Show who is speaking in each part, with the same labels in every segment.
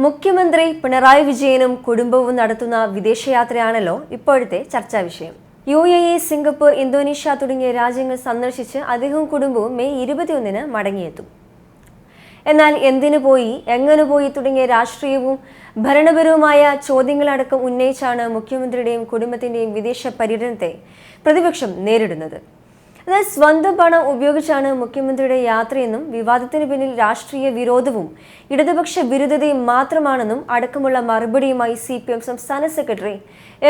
Speaker 1: മുഖ്യമന്ത്രി പിണറായി വിജയനും കുടുംബവും നടത്തുന്ന വിദേശയാത്രയാണല്ലോ ഇപ്പോഴത്തെ ചർച്ചാ വിഷയം. UAE, സിംഗപ്പൂർ, ഇന്തോനേഷ്യ തുടങ്ങിയ രാജ്യങ്ങൾ സന്ദർശിച്ച് അദ്ദേഹവും കുടുംബവും മെയ് 21-ന് മടങ്ങിയെത്തും. എന്നാൽ എന്തിനു പോയി, എങ്ങനെ പോയി തുടങ്ങിയ രാഷ്ട്രീയവും ഭരണപരവുമായ ചോദ്യങ്ങളടക്കം ഉന്നയിച്ചാണ് മുഖ്യമന്ത്രിയുടെയും കുടുംബത്തിന്റെയും വിദേശ പര്യടനത്തെ പ്രതിപക്ഷം നേരിടുന്നത്. എന്നാൽ സ്വന്തം പണം ഉപയോഗിച്ചാണ് മുഖ്യമന്ത്രിയുടെ യാത്രയെന്നും വിവാദത്തിന് പിന്നിൽ രാഷ്ട്രീയ വിരോധവും ഇടതുപക്ഷ വിരുദ്ധതയും മാത്രമാണെന്നും അടക്കമുള്ള മറുപടിയുമായി CPM സംസ്ഥാന സെക്രട്ടറി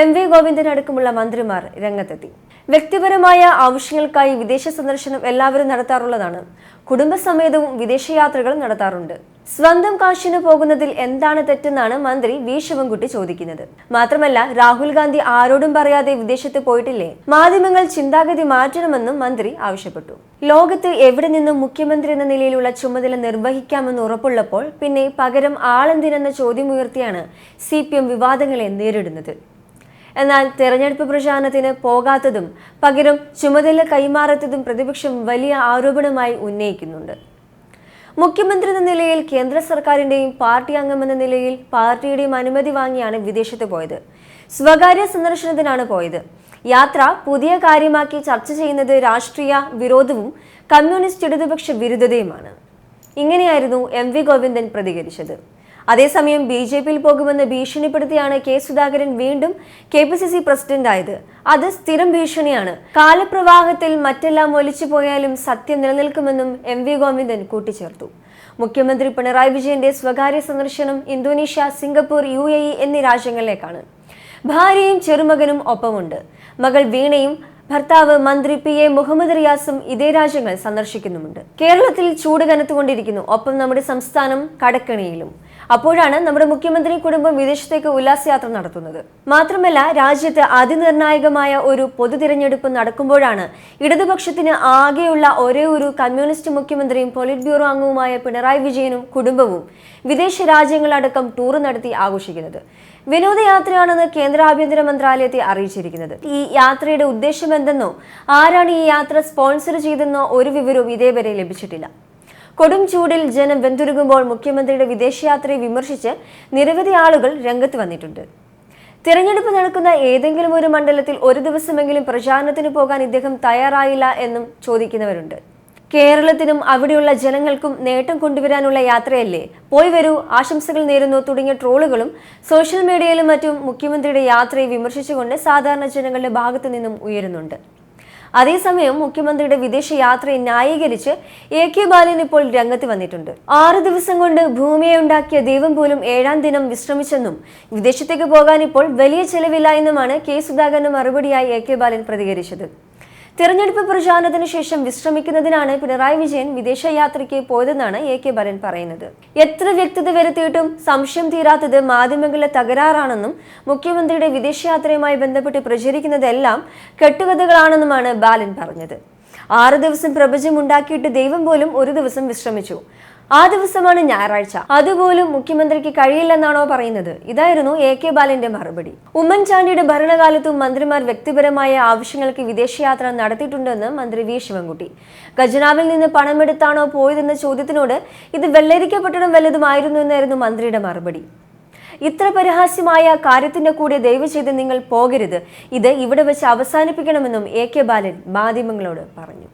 Speaker 1: MV ഗോവിന്ദൻ അടക്കമുള്ള മന്ത്രിമാർ രംഗത്തെത്തി. വ്യക്തിപരമായ ആവശ്യങ്ങൾക്കായി വിദേശ സന്ദർശനം എല്ലാവരും നടത്താറുള്ളതാണ്. കുടുംബസമേതവും വിദേശയാത്രകൾ നടത്താറുണ്ട്. സ്വന്തം കാശിന് പോകുന്നതിൽ എന്താണ് തെറ്റെന്നാണ് മന്ത്രി V ശിവൻകുട്ടി ചോദിക്കുന്നത്. മാത്രമല്ല, രാഹുൽ ഗാന്ധി ആരോടും പറയാതെ വിദേശത്ത് പോയിട്ടില്ലേ? മാധ്യമങ്ങൾ ചിന്താഗതി മാറ്റണമെന്നും മന്ത്രി ആവശ്യപ്പെട്ടു. ലോകത്ത് എവിടെ നിന്നും മുഖ്യമന്ത്രി എന്ന നിലയിലുള്ള ചുമതല നിർവഹിക്കാമെന്ന് ഉറപ്പുള്ളപ്പോൾ പിന്നെ പകരം ആളെന്തിനെന്ന ചോദ്യമുയർത്തിയാണ് CPM വിവാദങ്ങളെ നേരിടുന്നത്. എന്നാൽ തെരഞ്ഞെടുപ്പ് പ്രചാരണത്തിന് പോകാത്തതും പകരം ചുമതല കൈമാറാത്തതും പ്രതിപക്ഷം വലിയ ആരോപണമായി ഉന്നയിക്കുന്നുണ്ട്. മുഖ്യമന്ത്രി എന്ന നിലയിൽ കേന്ദ്ര സർക്കാരിന്റെയും പാർട്ടി അംഗമെന്ന നിലയിൽ പാർട്ടിയുടെയും അനുമതി വാങ്ങിയാണ് വിദേശത്ത് പോയത്. സ്വകാര്യ സന്ദർശനത്തിനാണ് പോയത്. യാത്ര പുതിയ കാര്യമാക്കി ചർച്ച ചെയ്യുന്നത് രാഷ്ട്രീയ വിരോധവും കമ്മ്യൂണിസ്റ്റ് ഇടതുപക്ഷ വിരുദ്ധതയുമാണ്. ഇങ്ങനെയായിരുന്നു MV ഗോവിന്ദൻ പ്രതികരിച്ചത്. അതേസമയം BJPയിൽ പോകുമെന്ന് ഭീഷണിപ്പെടുത്തിയാണ് K സുധാകരൻ വീണ്ടും KPCC പ്രസിഡന്റായത്. അത് സ്ഥിരം ഭീഷണിയാണ്. കാലപ്രവാഹത്തിൽ മറ്റെല്ലാം ഒലിച്ചു പോയാലും സത്യം നിലനിൽക്കുമെന്നും MV ഗോവിന്ദൻ കൂട്ടിച്ചേർത്തു. മുഖ്യമന്ത്രി പിണറായി വിജയന്റെ സ്വകാര്യ സന്ദർശനം ഇന്തോനേഷ്യ, സിംഗപ്പൂർ, UAE എന്നീ രാജ്യങ്ങളിലേക്കാണ്. ഭാര്യയും ചെറുമകനും ഒപ്പമുണ്ട്. മകൾ വീണയും ഭർത്താവ് മന്ത്രി PA മുഹമ്മദ് റിയാസും ഇതേ രാജ്യങ്ങൾ സന്ദർശിക്കുന്നുമുണ്ട്. കേരളത്തിൽ ചൂട് കനത്തുകൊണ്ടിരിക്കുന്നു. ഒപ്പം നമ്മുടെ സംസ്ഥാനം കടക്കണിയിലും. അപ്പോഴാണ് നമ്മുടെ മുഖ്യമന്ത്രി കുടുംബം വിദേശത്തേക്ക് ഉല്ലാസയാത്ര നടത്തുന്നത്. മാത്രമല്ല, രാജ്യത്ത് അതിനിർണായകമായ ഒരു പൊതു തിരഞ്ഞെടുപ്പ് നടക്കുമ്പോഴാണ് ഇടതുപക്ഷത്തിന് ആകെയുള്ള ഒരേ ഒരു കമ്മ്യൂണിസ്റ്റ് മുഖ്യമന്ത്രിയും പോളിറ്റ് ബ്യൂറോ അംഗവുമായ പിണറായി വിജയനും കുടുംബവും വിദേശ രാജ്യങ്ങളടക്കം ടൂർ നടത്തി ആഘോഷിക്കുന്നത്. വിനോദയാത്രയാണെന്ന് കേന്ദ്ര ആഭ്യന്തര മന്ത്രാലയത്തെ അറിയിച്ചിരിക്കുന്നത്. ഈ യാത്രയുടെ ഉദ്ദേശം എന്തെന്നോ ആരാണ് ഈ യാത്ര സ്പോൺസർ ചെയ്തെന്നോ ഒരു വിവരവും ഇതേവരെ ലഭിച്ചിട്ടില്ല. കൊടും ചൂടിൽ ജനം വെന്തുരുകുമ്പോൾ മുഖ്യമന്ത്രിയുടെ വിദേശയാത്രയെ വിമർശിച്ച് നിരവധി ആളുകൾ രംഗത്ത് വന്നിട്ടുണ്ട്. തിരഞ്ഞെടുപ്പ് നടക്കുന്ന ഏതെങ്കിലും ഒരു മണ്ഡലത്തിൽ ഒരു ദിവസമെങ്കിലും പ്രചാരണത്തിന് പോകാൻ ഇദ്ദേഹം തയ്യാറായില്ല എന്നും ചോദിക്കുന്നവരുണ്ട്. കേരളത്തിനും അവിടെയുള്ള ജനങ്ങൾക്കും നേട്ടം കൊണ്ടുവരാനുള്ള യാത്രയല്ലേ, പോയി വരൂ, ആശംസകൾ നേരുന്നു തുടങ്ങിയ ട്രോളുകളും സോഷ്യൽ മീഡിയയിലും മറ്റും മുഖ്യമന്ത്രിയുടെ യാത്രയെ വിമർശിച്ചുകൊണ്ട് സാധാരണ ജനങ്ങളുടെ ഭാഗത്തു നിന്നും ഉയരുന്നുണ്ട്. അതേസമയം മുഖ്യമന്ത്രിയുടെ വിദേശ യാത്രയെ ന്യായീകരിച്ച് AK ബാലൻ ഇപ്പോൾ രംഗത്ത് വന്നിട്ടുണ്ട്. 6 ദിവസം കൊണ്ട് ഭൂമിയെ ഉണ്ടാക്കിയ ദൈവം പോലും 7-ാം ദിനം വിശ്രമിച്ചെന്നും വിദേശത്തേക്ക് പോകാൻ ഇപ്പോൾ വലിയ ചെലവില്ല എന്നുമാണ് K സുധാകരന് മറുപടിയായി AK ബാലൻ പ്രതികരിച്ചത്. തിരഞ്ഞെടുപ്പ് പ്രചാരണത്തിന് ശേഷം വിശ്രമിക്കുന്നതിനാണ് പിണറായി വിജയൻ വിദേശയാത്രയ്ക്ക് പോയതെന്നാണ് AK ബാലൻ പറയുന്നത്. എത്ര വ്യക്തത വരുത്തിയിട്ടും സംശയം തീരാത്തത് മാധ്യമങ്ങളുടെ തകരാറാണെന്നും മുഖ്യമന്ത്രിയുടെ വിദേശയാത്രയുമായി ബന്ധപ്പെട്ട് പ്രചരിക്കുന്നതെല്ലാം കെട്ടുകഥകളാണെന്നുമാണ് ബാലൻ പറഞ്ഞത്. 6 ദിവസം പ്രപഞ്ചം ഉണ്ടാക്കിയിട്ട് ദൈവം പോലും ഒരു ദിവസം വിശ്രമിച്ചു. ആ ദിവസമാണ് ഞായറാഴ്ച. അതുപോലും മുഖ്യമന്ത്രിക്ക് കഴിയില്ലെന്നാണോ പറയുന്നത്? ഇതായിരുന്നു AK ബാലന്റെ മറുപടി. ഉമ്മൻചാണ്ടിയുടെ ഭരണകാലത്തും മന്ത്രിമാർ വ്യക്തിപരമായ ആവശ്യങ്ങൾക്ക് വിദേശയാത്ര നടത്തിയിട്ടുണ്ടെന്ന് മന്ത്രി V ശിവൻകുട്ടി. ഖജനാവിൽ നിന്ന് പണമെടുത്താണോ പോയതെന്ന ചോദ്യത്തിനോട് ഇത് വെള്ളരിക്കപ്പെട്ടതും വല്ലതുമായിരുന്നു എന്നായിരുന്നു മന്ത്രിയുടെ മറുപടി. ഇത്ര പരിഹാസ്യമായ കാര്യത്തിന്റെ കൂടെ ദയവ് ചെയ്ത് നിങ്ങൾ പോകരുത്. ഇത് ഇവിടെ വെച്ച് അവസാനിപ്പിക്കണമെന്നും AK ബാലൻ മാധ്യമങ്ങളോട് പറഞ്ഞു.